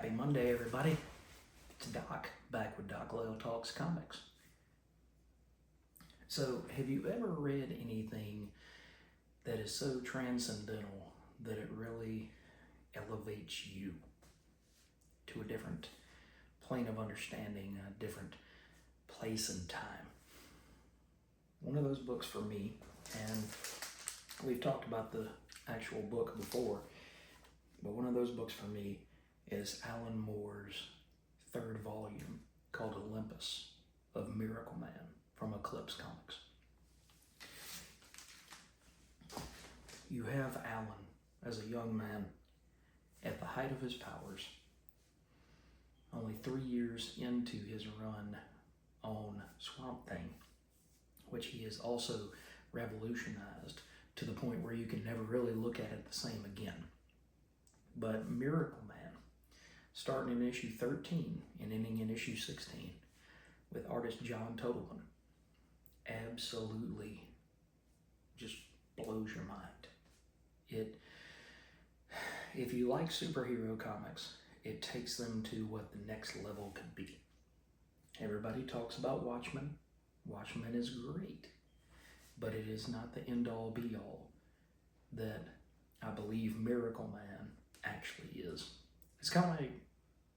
Happy Monday, everybody. It's Doc, back with Doc Lyle Talks Comics. So, have you ever read anything that is so transcendental that it really elevates you to a different plane of understanding, a different place and time? One of those books for me, and we've talked about the actual book before, but one of those books for me is Alan Moore's third volume called Olympus of Miracle Man from Eclipse Comics. You have Alan as a young man at the height of his powers, only 3 years into his run on Swamp Thing, which he has also revolutionized to the point where you can never really look at it the same again. But Miracle Man, starting in issue 13 and ending in issue 16 with artist John Totalan, absolutely just blows your mind. If you like superhero comics, it takes them to what the next level could be. Everybody talks about Watchmen. Watchmen is great, but it is not the end-all be-all that I believe Miracle Man actually is. It's kind of like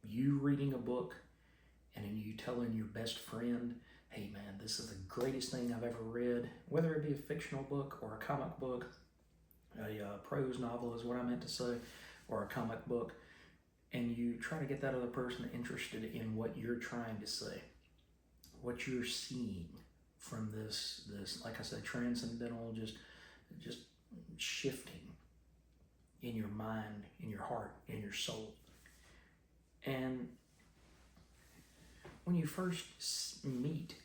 you reading a book and then you telling your best friend, hey man, this is the greatest thing I've ever read, whether it be a fictional book or a comic book, a prose novel is what I meant to say, or a comic book, and you try to get that other person interested in what you're trying to say, what you're seeing from this like I said, transcendental, just shifting in your mind, in your heart, in your soul. And when you first meet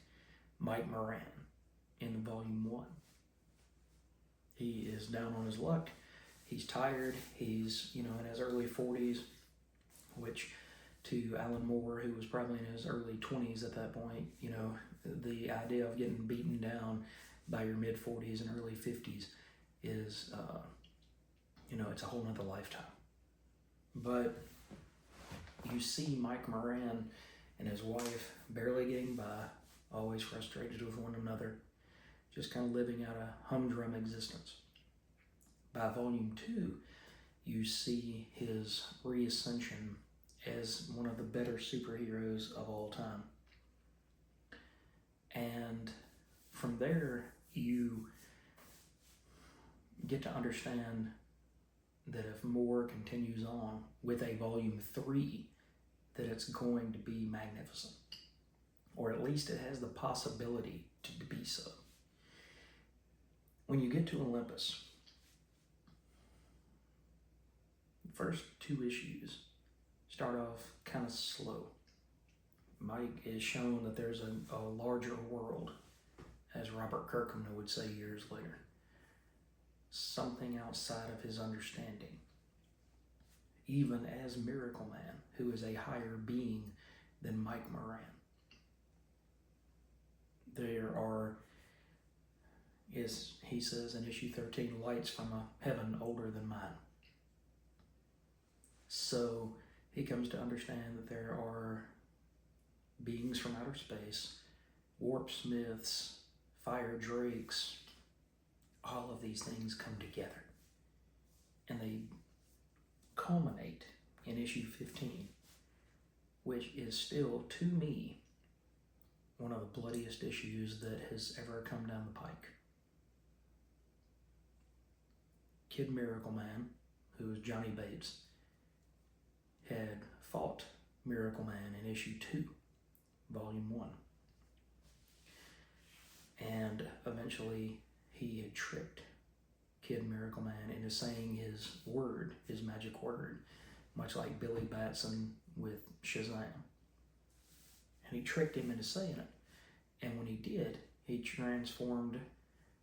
Mike Moran in volume 1, he is down on his luck. He's tired. He's, in his early 40s, which to Alan Moore, who was probably in his early 20s at that point, the idea of getting beaten down by your mid 40s and early 50s is, it's a whole nother lifetime. But you see Mike Moran and his wife barely getting by, always frustrated with one another, just kind of living out a humdrum existence. By volume 2, you see his reascension as one of the better superheroes of all time. And from there, you get to understand that if Moore continues on with a volume 3, that it's going to be magnificent. Or at least it has the possibility to be so. When you get to Olympus, the first 2 issues start off kind of slow. Mike is shown that there's a larger world, as Robert Kirkman would say years later. Something outside of his understanding. Even as Miracle Man, who is a higher being than Mike Moran. There are, as he says in issue 13, lights from a heaven older than mine. So he comes to understand that there are beings from outer space, warp smiths, fire drakes. All of these things come together. And they culminate in issue 15, which is still, to me, one of the bloodiest issues that has ever come down the pike. Kid Miracle Man, who is Johnny Bates, had fought Miracle Man in issue 2, volume 1. And eventually he had tricked Kid Miracle Man into saying his word, his magic word, much like Billy Batson with Shazam. And he tricked him into saying it. And when he did, he transformed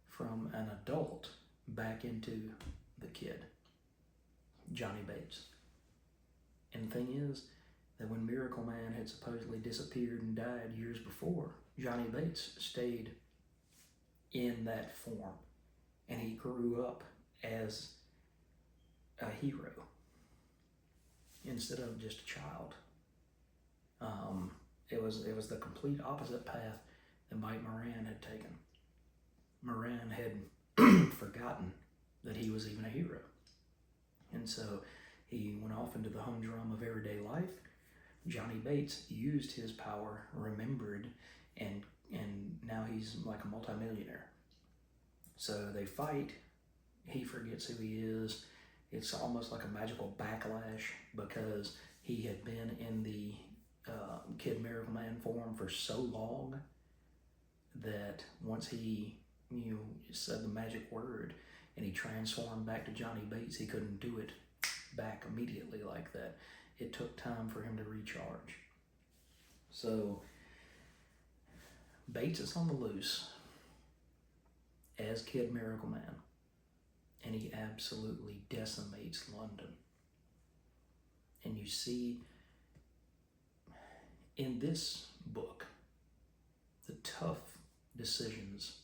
from an adult back into the kid, Johnny Bates. And the thing is that when Miracle Man had supposedly disappeared and died years before, Johnny Bates stayed in that form. And he grew up as a hero. instead of just a child. It was the complete opposite path that Mike Moran had taken. Moran had forgotten that he was even a hero. And so he went off into the humdrum of everyday life. Johnny Bates used his power, remembered, and now he's like a multimillionaire. So they fight. He forgets who he is. It's almost like a magical backlash because he had been in the Kid Miracle Man form for so long that once he said the magic word and he transformed back to Johnny Bates, he couldn't do it back immediately like that. It took time for him to recharge. So Bates is on the loose as Kid Miracle Man, and he absolutely decimates London. And you see in this book the tough decisions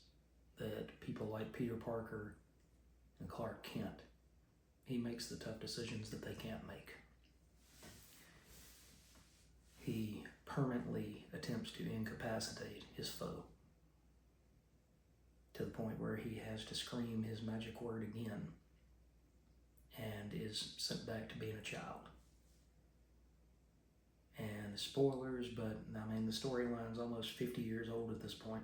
that people like Peter Parker and Clark Kent, he makes the tough decisions that they can't make. He permanently attempts to incapacitate his foe to the point where he has to scream his magic word again and is sent back to being a child. And spoilers, but I mean, the storyline's almost 50 years old at this point.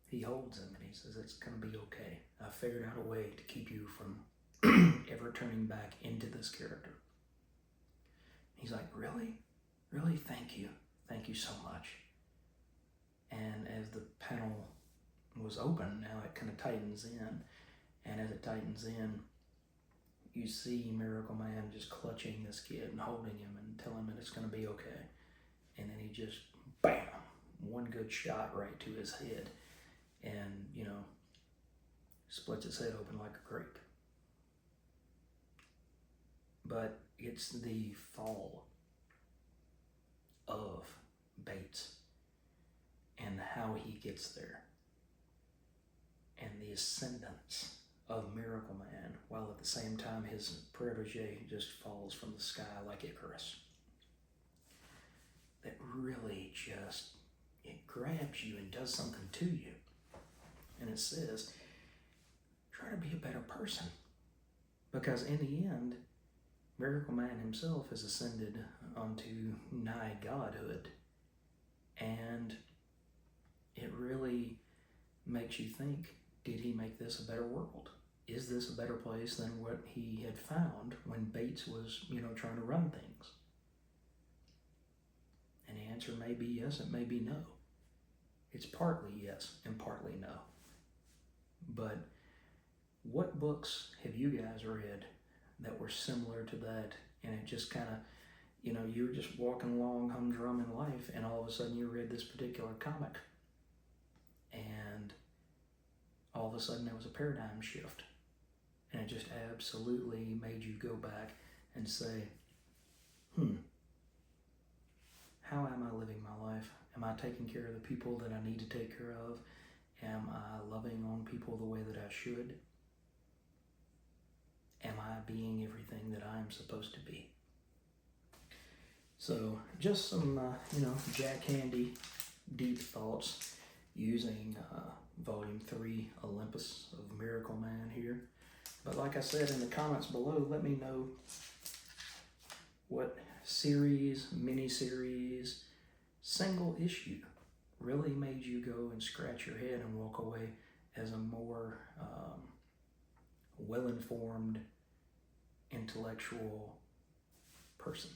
He holds him and he says, "It's going to be okay. I figured out a way to keep you from ever turning back into this character." He's like, "Really? Really? Thank you. Thank you so much." And as the panel was open, now it kind of tightens in. And as it tightens in, you see Miracle Man just clutching this kid and holding him and telling him it's going to be okay. And then he just, bam, one good shot right to his head. And, splits his head open like a grape. But it's the fall of Bates and how he gets there, and the ascendance of Miracle Man, while at the same time his protege just falls from the sky like Icarus. That really just, it grabs you and does something to you. And it says, try to be a better person. Because in the end, Miracle Man himself has ascended onto nigh godhood. And it really makes you think, did he make this a better world? Is this a better place than what he had found when Bates was, trying to run things? And the answer may be yes, it may be no. It's partly yes and partly no. But what books have you guys read that were similar to that? And it just kind of, you were just walking along humdrum in life, and all of a sudden you read this particular comic. And all of a sudden there was a paradigm shift. And it just absolutely made you go back and say, how am I living my life? Am I taking care of the people that I need to take care of? Am I loving on people the way that I should? Am I being everything that I'm supposed to be? So just some, Jack Handy deep thoughts using Volume 3, Olympus of Miracle Man here. But like I said in the comments below, let me know what series, miniseries, single issue really made you go and scratch your head and walk away as a more well-informed, intellectual person.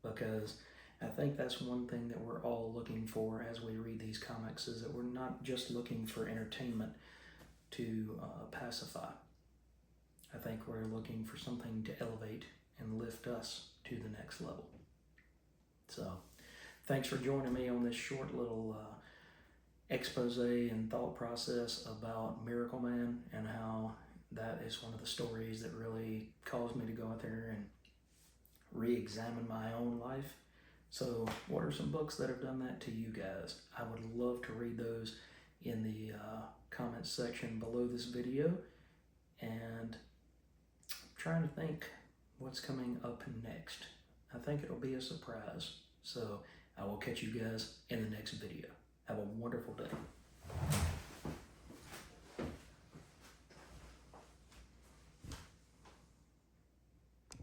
Because I think that's one thing that we're all looking for as we read these comics, is that we're not just looking for entertainment to pacify. I think we're looking for something to elevate and lift us to the next level. So, thanks for joining me on this short little expose and thought process about Miracle Man, and how that is one of the stories that really caused me to go out there and re-examine my own life. So what are some books that have done that to you guys? I would love to read those in the comments section below this video, and I'm trying to think what's coming up next. I think it'll be a surprise. So I will catch you guys in the next video. Have a wonderful day.